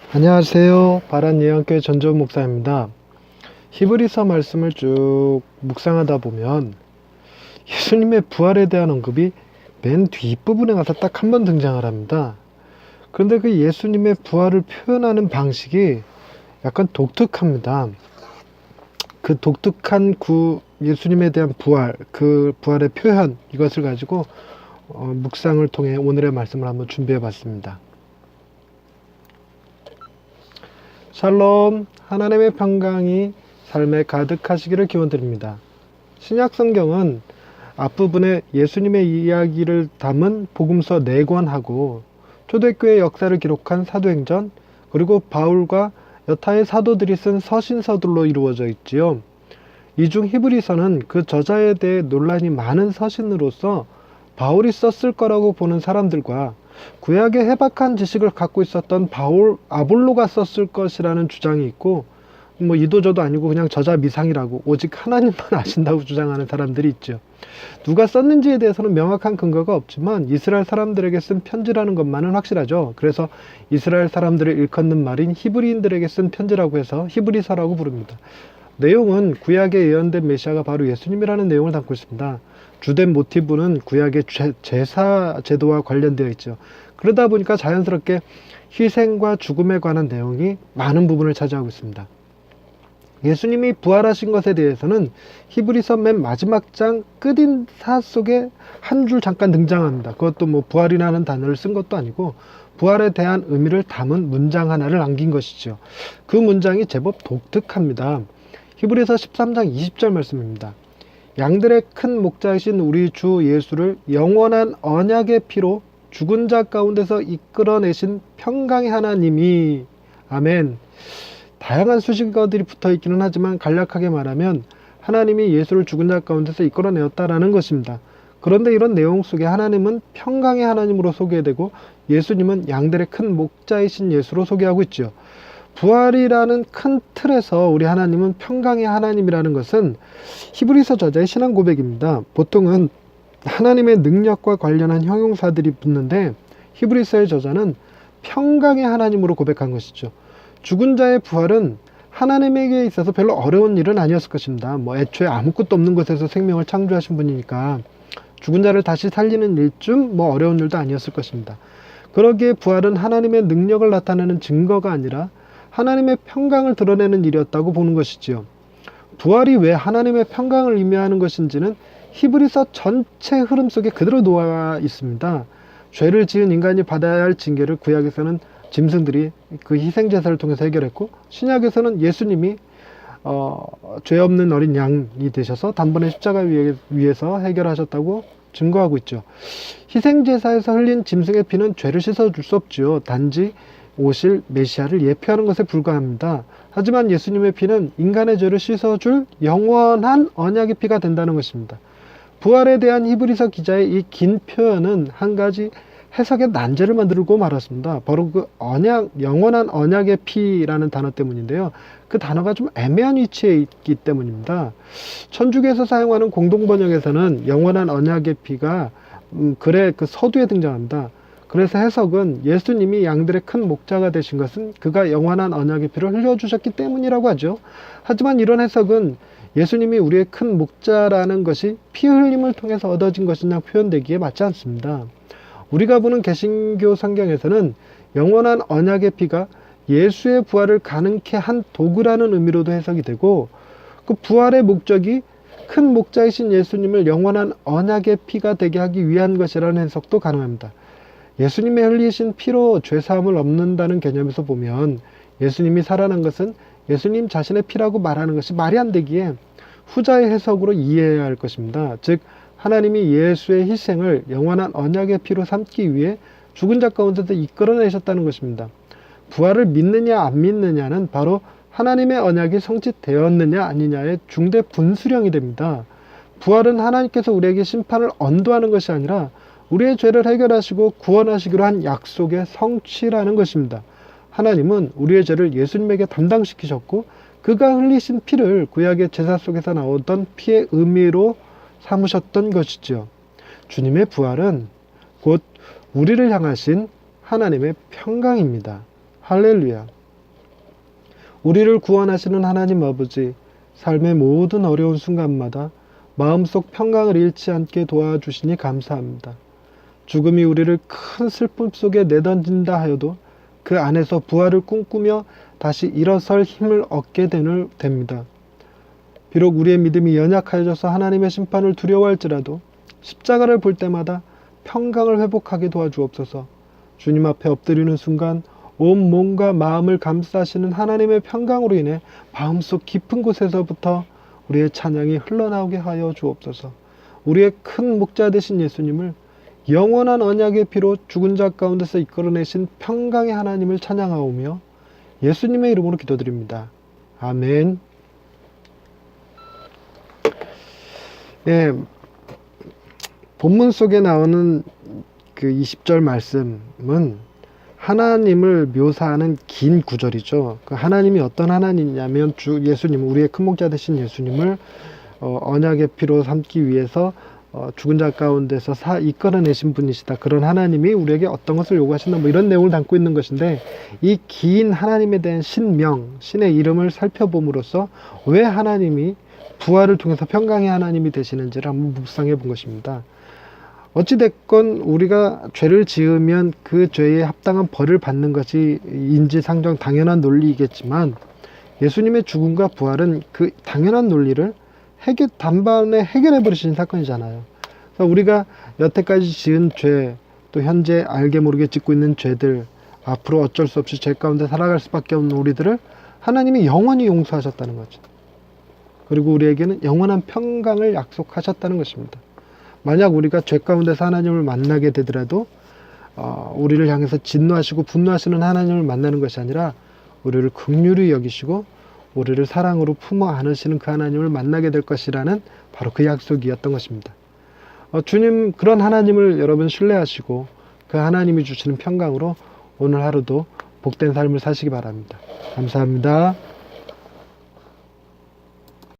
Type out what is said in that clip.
안녕하세요. 바란예언교회 전재훈 목사입니다. 히브리서 말씀을 쭉 묵상하다 보면 예수님의 부활에 대한 언급이 맨 뒷부분에 가서 딱 한 번 등장을 합니다. 그런데 그 예수님의 부활을 표현하는 방식이 약간 독특합니다. 그 독특한 예수님에 대한 부활, 그 부활의 표현, 이것을 가지고 묵상을 통해 오늘의 말씀을 한번 준비해 봤습니다. 샬롬, 하나님의 평강이 삶에 가득하시기를 기원드립니다. 신약 성경은 앞부분에 예수님의 이야기를 담은 복음서 4권하고 초대교회 역사를 기록한 사도행전, 그리고 바울과 여타의 사도들이 쓴 서신서들로 이루어져 있지요. 이 중 히브리서는 그 저자에 대해 논란이 많은 서신으로서 바울이 썼을 거라고 보는 사람들과 구약의 해박한 지식을 갖고 있었던 아볼로가 썼을 것이라는 주장이 있고, 이도저도 아니고 그냥 저자 미상이라고 오직 하나님만 아신다고 주장하는 사람들이 있죠. 누가 썼는지에 대해서는 명확한 근거가 없지만 이스라엘 사람들에게 쓴 편지라는 것만은 확실하죠. 그래서 이스라엘 사람들을 일컫는 말인 히브리인들에게 쓴 편지라고 해서 히브리서라고 부릅니다. 내용은 구약에 예언된 메시아가 바로 예수님이라는 내용을 담고 있습니다. 주된 모티브는 구약의 제사 제도와 관련되어 있죠. 그러다 보니까 자연스럽게 희생과 죽음에 관한 내용이 많은 부분을 차지하고 있습니다. 예수님이 부활하신 것에 대해서는 히브리서 맨 마지막 장 끝인사 속에 한 줄 잠깐 등장합니다. 그것도 부활이라는 단어를 쓴 것도 아니고 부활에 대한 의미를 담은 문장 하나를 남긴 것이죠. 그 문장이 제법 독특합니다. 히브리서 13장 20절 말씀입니다. 양들의 큰 목자이신 우리 주 예수를 영원한 언약의 피로 죽은 자 가운데서 이끌어내신 평강의 하나님이, 아멘. 다양한 수식어들이 붙어 있기는 하지만 간략하게 말하면 하나님이 예수를 죽은 자 가운데서 이끌어내었다라는 것입니다. 그런데 이런 내용 속에 하나님은 평강의 하나님으로 소개되고 예수님은 양들의 큰 목자이신 예수로 소개하고 있죠. 부활이라는 큰 틀에서 우리 하나님은 평강의 하나님이라는 것은 히브리서 저자의 신앙 고백입니다. 보통은 하나님의 능력과 관련한 형용사들이 붙는데 히브리서의 저자는 평강의 하나님으로 고백한 것이죠. 죽은 자의 부활은 하나님에게 있어서 별로 어려운 일은 아니었을 것입니다. 애초에 아무것도 없는 곳에서 생명을 창조하신 분이니까 죽은 자를 다시 살리는 일쯤 어려운 일도 아니었을 것입니다. 그러기에 부활은 하나님의 능력을 나타내는 증거가 아니라 하나님의 평강을 드러내는 일이었다고 보는 것이지요. 부활이 왜 하나님의 평강을 의미하는 것인지는 히브리서 전체 흐름 속에 그대로 놓아 있습니다. 죄를 지은 인간이 받아야 할 징계를 구약에서는 짐승들이 그 희생제사를 통해서 해결했고, 신약에서는 예수님이 죄 없는 어린 양이 되셔서 단번에 십자가 위에서 해결하셨다고 증거하고 있죠. 희생제사에서 흘린 짐승의 피는 죄를 씻어줄 수 없지요. 단지 오실 메시아를 예표하는 것에 불과합니다. 하지만 예수님의 피는 인간의 죄를 씻어줄 영원한 언약의 피가 된다는 것입니다. 부활에 대한 히브리서 기자의 이 긴 표현은 한 가지 해석의 난제를 만들고 말았습니다. 바로 그 영원한 언약의 피라는 단어 때문인데요. 그 단어가 좀 애매한 위치에 있기 때문입니다. 천주교에서 사용하는 공동번역에서는 영원한 언약의 피가 글의 그 서두에 등장합니다. 그래서 해석은 예수님이 양들의 큰 목자가 되신 것은 그가 영원한 언약의 피를 흘려주셨기 때문이라고 하죠. 하지만 이런 해석은 예수님이 우리의 큰 목자라는 것이 피 흘림을 통해서 얻어진 것이냐 표현되기에 맞지 않습니다. 우리가 보는 개신교 성경에서는 영원한 언약의 피가 예수의 부활을 가능케 한 도구라는 의미로도 해석이 되고, 그 부활의 목적이 큰 목자이신 예수님을 영원한 언약의 피가 되게 하기 위한 것이라는 해석도 가능합니다. 예수님의 흘리신 피로 죄사함을 얻는다는 개념에서 보면 예수님이 살아난 것은 예수님 자신의 피라고 말하는 것이 말이 안 되기에 후자의 해석으로 이해해야 할 것입니다. 즉 하나님이 예수의 희생을 영원한 언약의 피로 삼기 위해 죽은 자 가운데서 이끌어내셨다는 것입니다. 부활을 믿느냐 안 믿느냐는 바로 하나님의 언약이 성취되었느냐 아니냐의 중대 분수령이 됩니다. 부활은 하나님께서 우리에게 심판을 언도하는 것이 아니라 우리의 죄를 해결하시고 구원하시기로 한 약속의 성취라는 것입니다. 하나님은 우리의 죄를 예수님에게 담당시키셨고 그가 흘리신 피를 구약의 제사 속에서 나오던 피의 의미로 삼으셨던 것이죠. 주님의 부활은 곧 우리를 향하신 하나님의 평강입니다. 할렐루야. 우리를 구원하시는 하나님 아버지, 삶의 모든 어려운 순간마다 마음속 평강을 잃지 않게 도와주시니 감사합니다. 죽음이 우리를 큰 슬픔 속에 내던진다 하여도 그 안에서 부활을 꿈꾸며 다시 일어설 힘을 얻게 됩니다. 비록 우리의 믿음이 연약해져서 하나님의 심판을 두려워할지라도 십자가를 볼 때마다 평강을 회복하게 도와주옵소서. 주님 앞에 엎드리는 순간 온 몸과 마음을 감싸시는 하나님의 평강으로 인해 마음속 깊은 곳에서부터 우리의 찬양이 흘러나오게 하여 주옵소서. 우리의 큰 목자 되신 예수님을 영원한 언약의 피로 죽은 자 가운데서 이끌어내신 평강의 하나님을 찬양하오며 예수님의 이름으로 기도드립니다. 아멘. 예, 본문 속에 나오는 그 20절 말씀은 하나님을 묘사하는 긴 구절이죠. 그 하나님이 어떤 하나님이냐면 예수님, 우리의 큰 목자 되신 예수님을 언약의 피로 삼기 위해서 죽은 자 가운데서 이끌어내신 분이시다. 그런 하나님이 우리에게 어떤 것을 요구하신다. 뭐 이런 내용을 담고 있는 것인데, 이 긴 하나님에 대한 신명, 신의 이름을 살펴봄으로써 왜 하나님이 부활을 통해서 평강의 하나님이 되시는지를 한번 묵상해 본 것입니다. 어찌됐건 우리가 죄를 지으면 그 죄에 합당한 벌을 받는 것이 인지상정 당연한 논리이겠지만, 예수님의 죽음과 부활은 그 당연한 논리를 단번에 해결해 버리신 사건이잖아요. 그래서 우리가 여태까지 지은 죄, 또 현재 알게 모르게 짓고 있는 죄들, 앞으로 어쩔 수 없이 죄 가운데 살아갈 수밖에 없는 우리들을 하나님이 영원히 용서하셨다는 거죠. 그리고 우리에게는 영원한 평강을 약속하셨다는 것입니다. 만약 우리가 죄 가운데서 하나님을 만나게 되더라도 우리를 향해서 진노하시고 분노하시는 하나님을 만나는 것이 아니라 우리를 긍휼히 여기시고 우리를 사랑으로 품어 안으시는 그 하나님을 만나게 될 것이라는 바로 그 약속이었던 것입니다. 주님, 그런 하나님을 여러분 신뢰하시고 그 하나님이 주시는 평강으로 오늘 하루도 복된 삶을 사시기 바랍니다. 감사합니다.